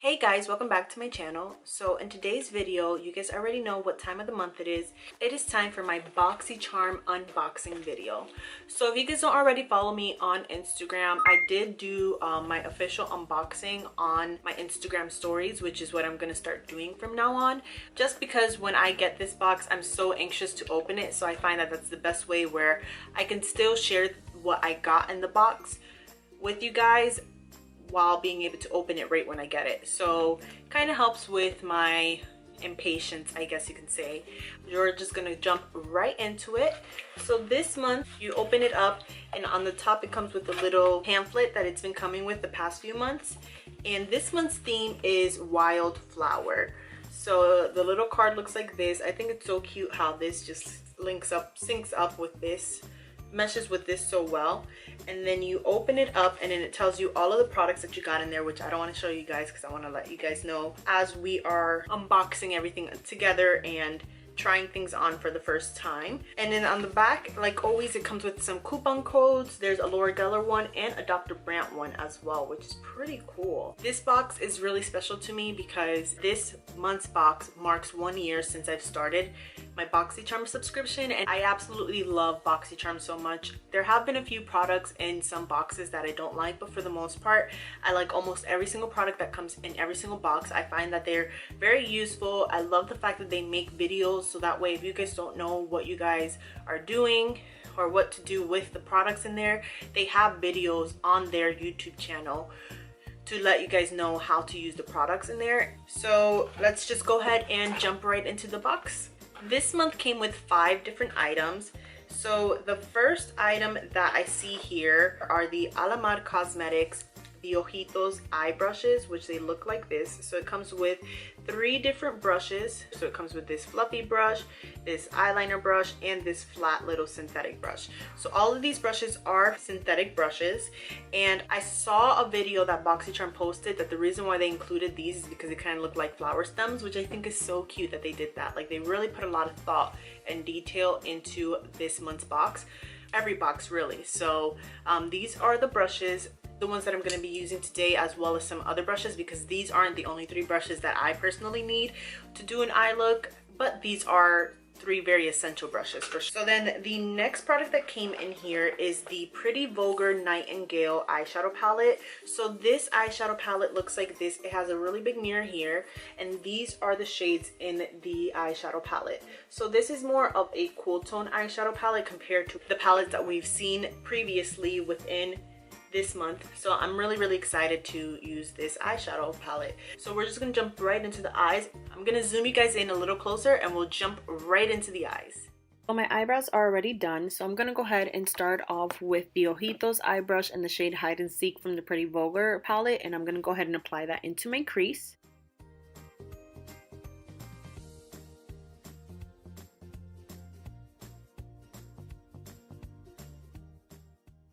Hey guys, welcome back to my channel. So in today's video, you guys already know what time of the month it is. It is time for my BoxyCharm unboxing video. So if you guys don't already follow me on Instagram, I did do my official unboxing on my Instagram stories, which is what I'm going to start doing from now on. Just because when I get this box, I'm so anxious to open it. So I find that that's the best way where I can still share what I got in the box with you guys while being able to open it right when I get it. So kind of helps with my impatience, I guess you can say. You're just gonna jump right into it. So this month you open it up and on the top it comes with a little pamphlet that it's been coming with the past few months. And this month's theme is wildflower. So the little card looks like this. I think it's so cute how this just syncs up with this, meshes with this so well. And then you open it up and then it tells you all of the products that you got in there, which I don't want to show you guys because I want to let you guys know as we are unboxing everything together and trying things on for the first time. And then on the back, like always, it comes with some coupon codes. There's a Laura Geller one and a Dr. Brandt one as well, which is pretty cool. This box is really special to me because this month's box marks 1 year since I've started my BoxyCharm subscription, and I absolutely love BoxyCharm so much. There have been a few products in some boxes that I don't like, but for the most part, I like almost every single product that comes in every single box. I find that they're very useful. I love the fact that they make videos, so that way if you guys don't know what you guys are doing or what to do with the products in there, they have videos on their YouTube channel to let you guys know how to use the products in there. So let's just go ahead and jump right into the box. This month came with 5 different items. So the first item that I see here are the Alamar Cosmetics the Ojitos eye brushes, which they look like this. So it comes with 3 different brushes. So it comes with this fluffy brush, this eyeliner brush, and this flat little synthetic brush. So all of these brushes are synthetic brushes, and I saw a video that BoxyCharm posted that the reason why they included these is because they kind of look like flower stems, which I think is so cute that they did that. Like, they really put a lot of thought and detail into this month's box, every box really. So these are the brushes, the ones that I'm going to be using today, as well as some other brushes, because these aren't the only 3 brushes that I personally need to do an eye look, but these are 3 very essential brushes for sure. So then the next product that came in here is the Pretty Vulgar Nightingale eyeshadow palette. So this eyeshadow palette looks like this. It has a really big mirror here, and these are the shades in the eyeshadow palette. So this is more of a cool tone eyeshadow palette compared to the palettes that we've seen previously within this month. So I'm really excited to use this eyeshadow palette. So we're just gonna jump right into the eyes. I'm gonna zoom you guys in a little closer and we'll jump right into the eyes. So my eyebrows are already done, so I'm gonna go ahead and start off with the Ojitos eye brush in the shade Hide and Seek from the Pretty Vulgar palette, and I'm gonna go ahead and apply that into my crease.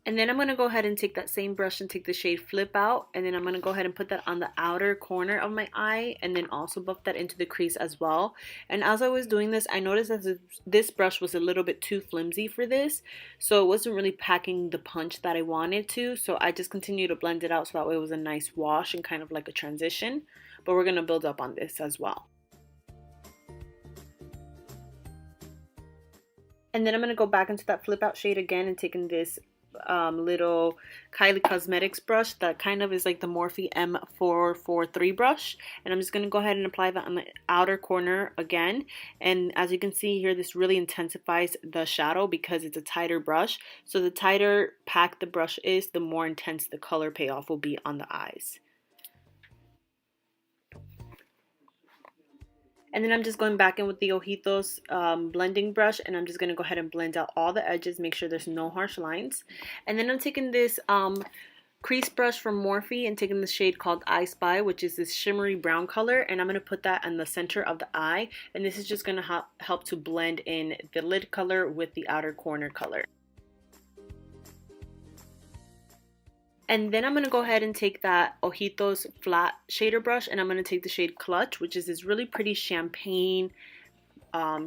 And then I'm going to go ahead and take that same brush and take the shade Flip Out, and then I'm going to go ahead and put that on the outer corner of my eye, and then also buff that into the crease as well. And as I was doing this, I noticed that this brush was a little bit too flimsy for this, so it wasn't really packing the punch that I wanted to, so I just continued to blend it out so that way it was a nice wash and kind of like a transition. But we're going to build up on this as well. And then I'm going to go back into that Flip Out shade again and taking this little Kylie Cosmetics brush that kind of is like the Morphe M443 brush, and I'm just going to go ahead and apply that on the outer corner again. And as you can see here, this really intensifies the shadow because it's a tighter brush. So the tighter packed the brush is, the more intense the color payoff will be on the eyes. And then I'm just going back in with the Ojitos blending brush, and I'm just going to go ahead and blend out all the edges, make sure there's no harsh lines. And then I'm taking this crease brush from Morphe and taking the shade called I Spy, which is this shimmery brown color, and I'm going to put that in the center of the eye. And this is just going to help to blend in the lid color with the outer corner color. And then I'm going to go ahead and take that Ojitos flat shader brush, and I'm going to take the shade Clutch, which is this really pretty champagne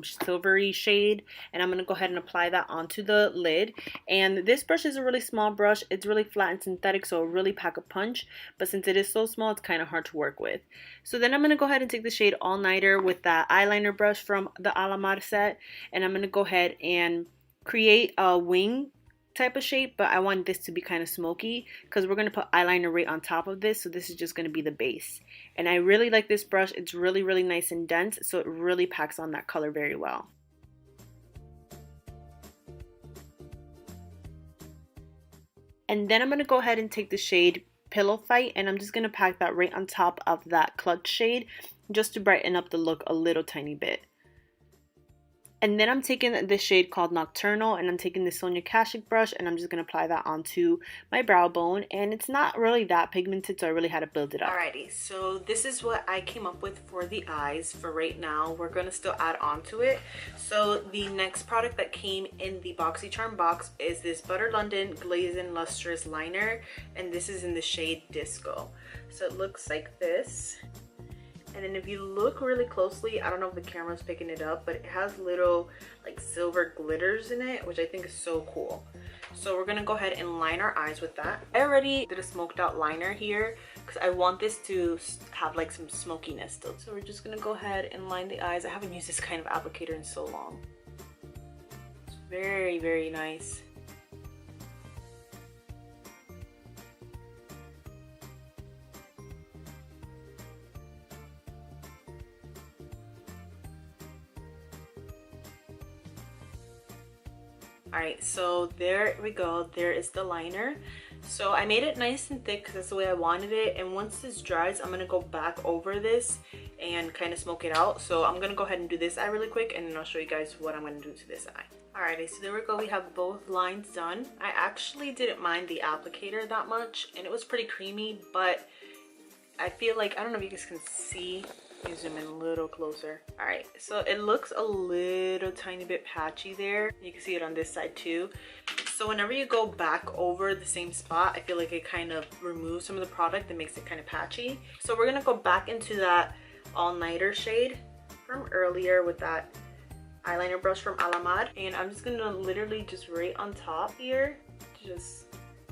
silvery shade, and I'm going to go ahead and apply that onto the lid. And this brush is a really small brush. It's really flat and synthetic, so it'll really pack a punch, but since it is so small, it's kind of hard to work with. So then I'm going to go ahead and take the shade All Nighter with that eyeliner brush from the Alamar set, and I'm going to go ahead and create a wing type of shape, but I want this to be kind of smoky because we're going to put eyeliner right on top of this, so this is just going to be the base. And I really like this brush. It's really nice and dense, so it really packs on that color very well. And then I'm going to go ahead and take the shade Pillow Fight, and I'm just going to pack that right on top of that clutch shade just to brighten up the look a little tiny bit. And then I'm taking this shade called Nocturnal, and I'm taking the Sonia Kashuk brush, and I'm just going to apply that onto my brow bone. And it's not really that pigmented, so I really had to build it up. Alrighty, so this is what I came up with for the eyes for right now. We're going to still add on to it. So the next product that came in the BoxyCharm box is this Butter London Glaze and Lustrous Liner, and this is in the shade Disco. So it looks like this. And then if you look really closely, I don't know if the camera's picking it up, but it has little like silver glitters in it, which I think is so cool. So we're gonna go ahead and line our eyes with that. I already did a smoked out liner here because I want this to have like some smokiness still. So we're just gonna go ahead and line the eyes. I haven't used this kind of applicator in so long. It's very nice. Alright, so there we go. There is the liner. So I made it nice and thick because that's the way I wanted it. And once this dries, I'm going to go back over this and kind of smoke it out. So I'm going to go ahead and do this eye really quick, and then I'll show you guys what I'm going to do to this eye. Alrighty, so there we go. We have both lines done. I actually didn't mind the applicator that much, and it was pretty creamy, but I feel like, I don't know if you guys can see. Let me zoom in a little closer. All right, so it looks a little tiny bit patchy there. You can see it on this side too. So whenever you go back over the same spot, I feel like it kind of removes some of the product that makes it kind of patchy. So we're gonna go back into that All Nighter shade from earlier with that eyeliner brush from Alamar. And I'm just gonna literally just right on top here, just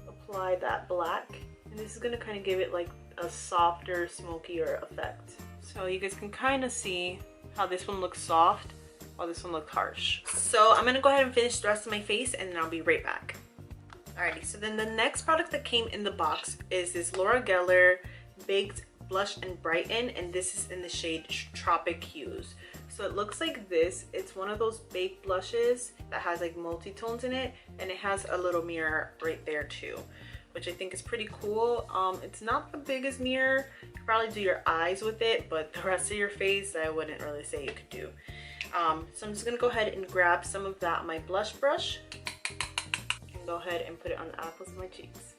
apply that black. And this is gonna kind of give it like a softer, smokier effect. So you guys can kind of see how this one looks soft while this one looks harsh. So I'm going to go ahead and finish the rest of my face, and then I'll be right back. Alrighty, so then the next product that came in the box is this Laura Geller Baked Blush and Brighten, and this is in the shade Tropic Hues. So it looks like this. It's one of those baked blushes that has like multi-tones in it, and it has a little mirror right there too, which I think is pretty cool. It's not the biggest mirror. You could probably do your eyes with it, but the rest of your face, I wouldn't really say you could do. So I'm just gonna go ahead and grab some of that on my blush brush and go ahead and put it on the apples of my cheeks.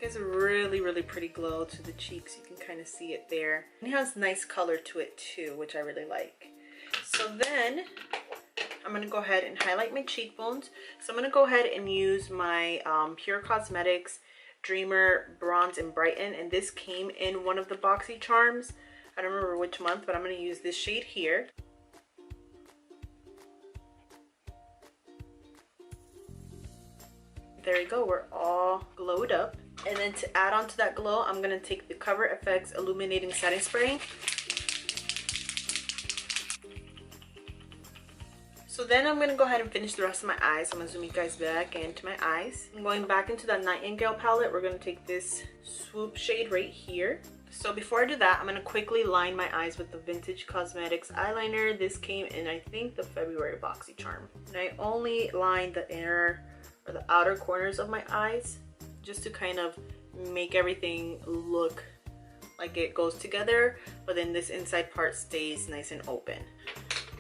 It's a really pretty glow to the cheeks. You can kind of see it there. And it has nice color to it too, which I really like. So then I'm going to go ahead and highlight my cheekbones. So I'm going to go ahead and use my Pure Cosmetics Dreamer Bronze and Brighten, and this came in one of the BoxyCharms. I don't remember which month, but I'm going to use this shade here. There you go, we're all glowed up. And then to add on to that glow, I'm going to take the Cover FX Illuminating Setting Spray. So then I'm going to go ahead and finish the rest of my eyes. I'm going to zoom you guys back into my eyes. I'm going back into that Nightingale palette. We're going to take this swoop shade right here. So before I do that, I'm going to quickly line my eyes with the Vintage Cosmetics eyeliner. This came in, I think, the February BoxyCharm. And I only lined the inner or the outer corners of my eyes just to kind of make everything look like it goes together, but then this inside part stays nice and open.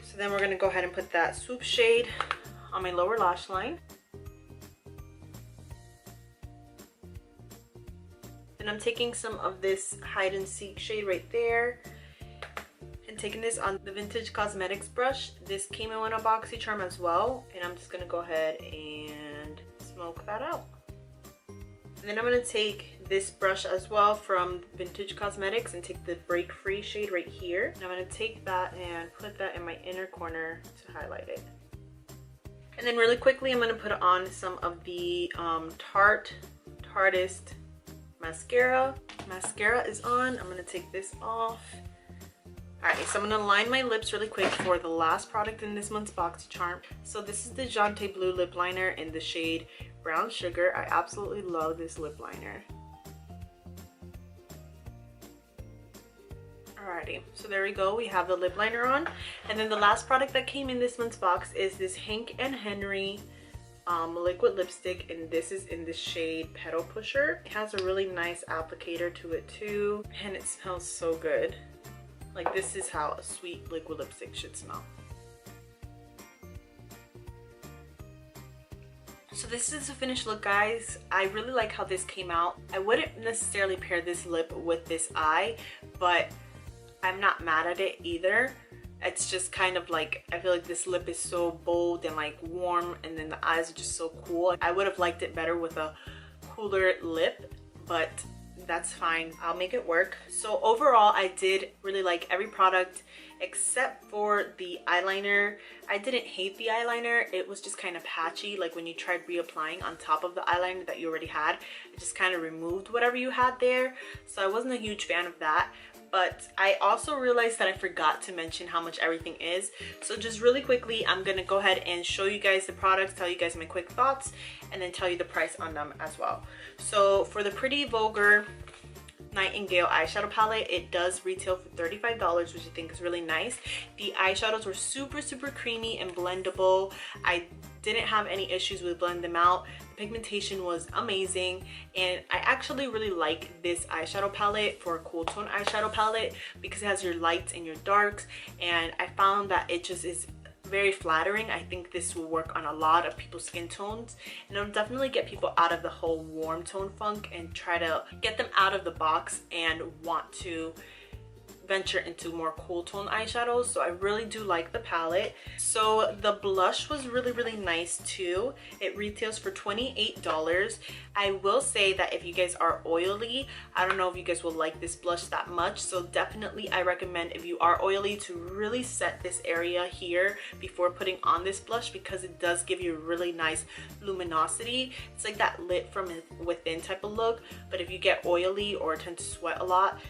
So then we're going to go ahead and put that swoop shade on my lower lash line. Then I'm taking some of this Hide and Seek shade right there and taking this on the Vintage Cosmetics brush. This came in one of BoxyCharm as well, and I'm just going to go ahead and smoke that out. And then I'm going to take this brush as well from Vintage Cosmetics and take the Break Free shade right here. And I'm going to take that and put that in my inner corner to highlight it. And then really quickly, I'm going to put on some of the Tarteist mascara. Mascara is on. I'm going to take this off. Alright, so I'm going to line my lips really quick for the last product in this month's BoxyCharm. So this is the Jante Blue Lip Liner in the shade Brown Sugar. I absolutely love this lip liner. Alrighty, so there we go. We have the lip liner on. And then the last product that came in this month's box is this Hank & Henry liquid lipstick, and this is in the shade Petal Pusher. It has a really nice applicator to it too, and it smells so good. Like, this is how a sweet liquid lipstick should smell. So this is the finished look, guys. I really like how this came out. I wouldn't necessarily pair this lip with this eye, but I'm not mad at it either. It's just kind of like, I feel like this lip is so bold and like warm, and then the eyes are just so cool. I would have liked it better with a cooler lip, but that's fine. I'll make it work. So overall, I did really like every product except for the eyeliner. I didn't hate the eyeliner. It was just kind of patchy. Like when you tried reapplying on top of the eyeliner that you already had, it just kind of removed whatever you had there. So I wasn't a huge fan of that. But I also realized that I forgot to mention how much everything is. So just really quickly, I'm gonna go ahead and show you guys the products, tell you guys my quick thoughts, and then tell you the price on them as well. So for the Pretty Vulgar Nightingale eyeshadow palette, it does retail for $35, which I think is really nice. The eyeshadows were super creamy and blendable. I didn't have any issues with blending them out. The pigmentation was amazing, and I actually really like this eyeshadow palette for a cool tone eyeshadow palette because it has your lights and your darks, and I found that it just is very flattering. I think this will work on a lot of people's skin tones, and it'll definitely get people out of the whole warm tone funk and try to get them out of the box and want to venture into more cool tone eyeshadows. So I really do like the palette. So the blush was really nice too. It retails for $28. I will say that if you guys are oily, I don't know if you guys will like this blush that much, so definitely I recommend, if you are oily, to really set this area here before putting on this blush, because it does give you a really nice luminosity. It's like that lit from within type of look, but if you get oily or tend to sweat a lot,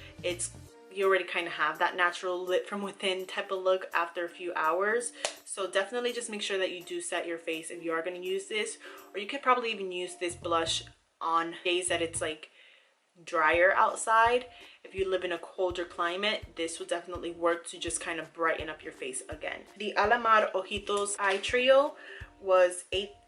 you already kind of have that natural lit from within type of look after a few hours. So definitely just make sure that you do set your face if you are going to use this, or you could probably even use this blush on days that it's like drier outside. If you live in a colder climate, this will definitely work to just kind of brighten up your face again. The Alamar Ojitos Eye Trio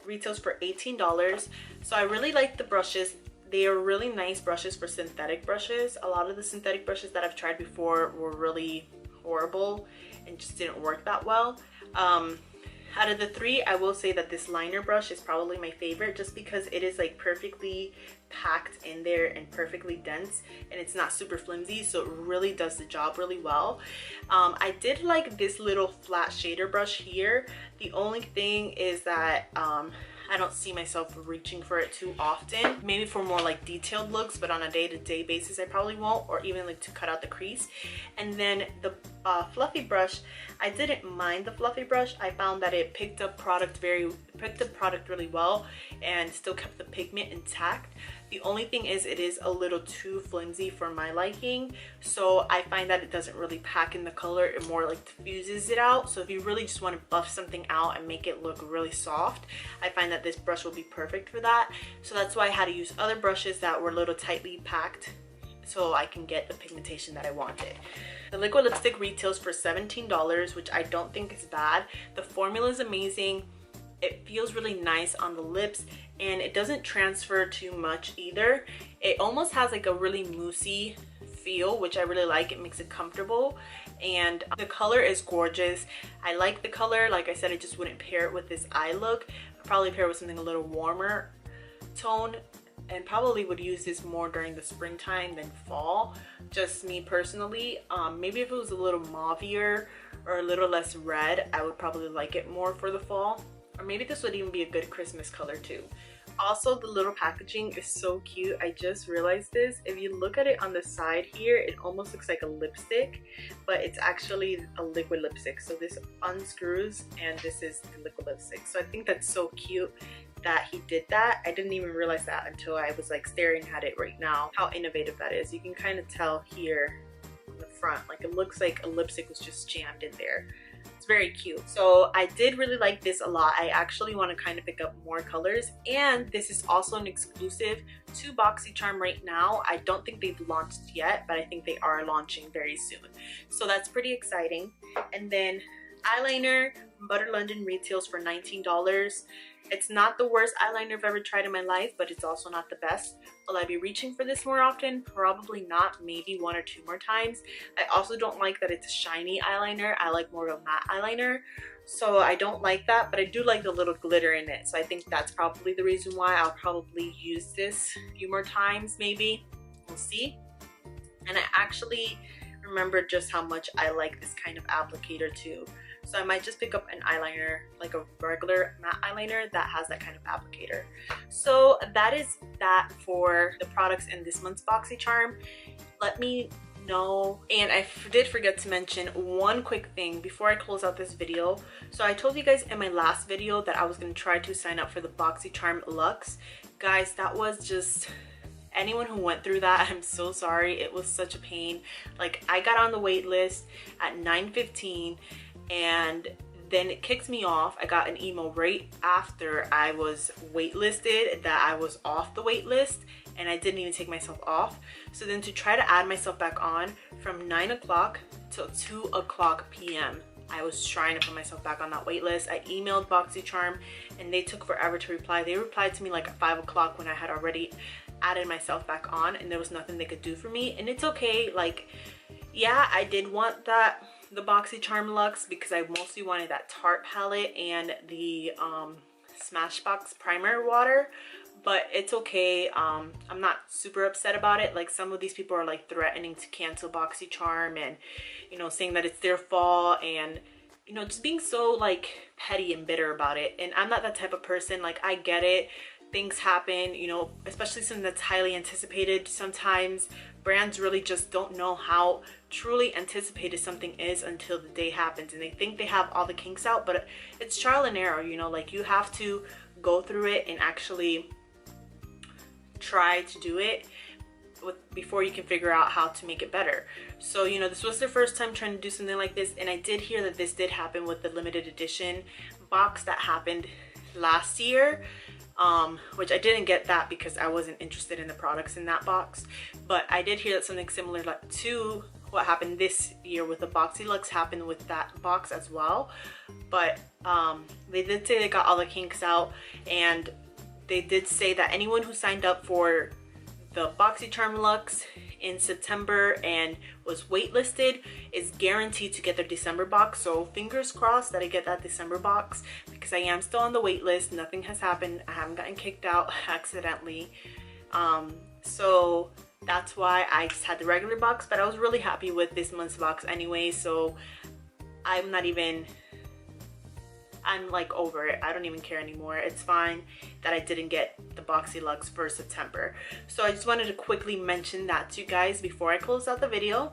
retails for $18. So I really like the brushes. They are really nice brushes for synthetic brushes. A lot of the synthetic brushes that I've tried before were really horrible and just didn't work that well. Out of the three, I will say that this liner brush is probably my favorite, just because it is like perfectly packed in there and perfectly dense, and it's not super flimsy, so it really does the job really well. I did like this little flat shader brush here. The only thing is that I don't see myself reaching for it too often. Maybe for more like detailed looks, but on a day-to-day basis I probably won't, or even like to cut out the crease. And then the fluffy brush, I didn't mind the fluffy brush. I found that it picked up product really well and still kept the pigment intact. The only thing is, it is a little too flimsy for my liking, so I find that it doesn't really pack in the color. It more like diffuses it out. So if you really just want to buff something out and make it look really soft, I find that this brush will be perfect for that. So that's why I had to use other brushes that were a little tightly packed so I can get the pigmentation that I wanted. The liquid lipstick retails for $17, which I don't think is bad. The formula is amazing. It feels really nice on the lips, and it doesn't transfer too much either. It almost has like a really moussey feel, which I really like. It makes it comfortable, and the color is gorgeous. I like the color. Like I said, I just wouldn't pair it with this eye look. I'd probably pair it with something a little warmer tone, and probably would use this more during the springtime than fall, just me personally. Maybe if it was a little mauvier or a little less red, I would probably like it more for the fall. Or maybe this would even be a good Christmas color too. Also, the little packaging is so cute. I just realized this. If you look at it on the side here, it almost looks like a lipstick, but it's actually a liquid lipstick. So this unscrews and this is the liquid lipstick. So I think that's so cute that he did that. I didn't even realize that until I was like staring at it right now, how innovative that is. You can kind of tell here on the front, like it looks like a lipstick was just jammed in there. It's very cute. So I did really like this a lot. I actually want to kind of pick up more colors, and this is also an exclusive to BoxyCharm right now. I don't think they've launched yet, but I think they are launching very soon. So that's pretty exciting. And then eyeliner from Butter London retails for $19. It's not the worst eyeliner I've ever tried in my life, but it's also not the best. Will I be reaching for this more often? Probably not, maybe 1 or 2 more times. I also don't like that it's a shiny eyeliner. I like more of a matte eyeliner, so I don't like that, but I do like the little glitter in it. So I think that's probably the reason why. I'll probably use this a few more times, maybe. We'll see. And I actually remember just how much I like this kind of applicator too. So I might just pick up an eyeliner, like a regular matte eyeliner that has that kind of applicator. So that is that for the products in this month's BoxyCharm. Let me know. And I did forget to mention one quick thing before I close out this video. So I told you guys in my last video that I was going to try to sign up for the BoxyCharm Luxe. Guys, that was just... anyone who went through that, I'm so sorry. It was such a pain. Like, I got on the wait list at 9:15 and then it kicks me off. I got an email right after I was waitlisted that I was off the wait list, and I didn't even take myself off. So then to try to add myself back on from 9 o'clock till 2 o'clock p.m. I was trying to put myself back on that wait list. I emailed BoxyCharm and they took forever to reply. They replied to me like at 5 o'clock when I had already added myself back on, and there was nothing they could do for me. And it's okay. Like, yeah, I did want the BoxyCharm Luxe because I mostly wanted that Tarte palette and the Smashbox primer water, but it's okay. I'm not super upset about it. Like, some of these people are like threatening to cancel BoxyCharm and, you know, saying that it's their fault, and, you know, just being so like petty and bitter about it. And I'm not that type of person. Like, I get it. Things happen, you know, especially something that's highly anticipated. Sometimes brands really just don't know how truly anticipated something is until the day happens, and they think they have all the kinks out, but it's trial and error, you know. Like, you have to go through it and actually try to do it before you can figure out how to make it better. So, you know, this was their first time trying to do something like this, and I did hear that this did happen with the limited edition box that happened last year. Which I didn't get that because I wasn't interested in the products in that box, but I did hear that something similar to what happened this year with the Boxy Luxe happened with that box as well. But they did say they got all the kinks out, and they did say that anyone who signed up for the BoxyCharm Luxe in September and was waitlisted is guaranteed to get their December box. So fingers crossed that I get that December box, because I am still on the wait list. Nothing has happened. I haven't gotten kicked out accidentally. So that's why I just had the regular box, but I was really happy with this month's box anyway. So I'm like over it. I don't even care anymore. It's fine that I didn't get the Boxy Luxe for September. So I just wanted to quickly mention that to you guys before I close out the video.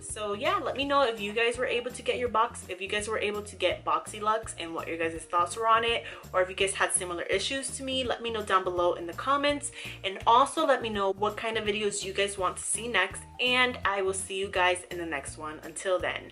So yeah, let me know if you guys were able to get your box, if you guys were able to get Boxy Luxe, and what your guys' thoughts were on it, or if you guys had similar issues to me. Let me know down below in the comments, and also let me know what kind of videos you guys want to see next, and I will see you guys in the next one. Until then.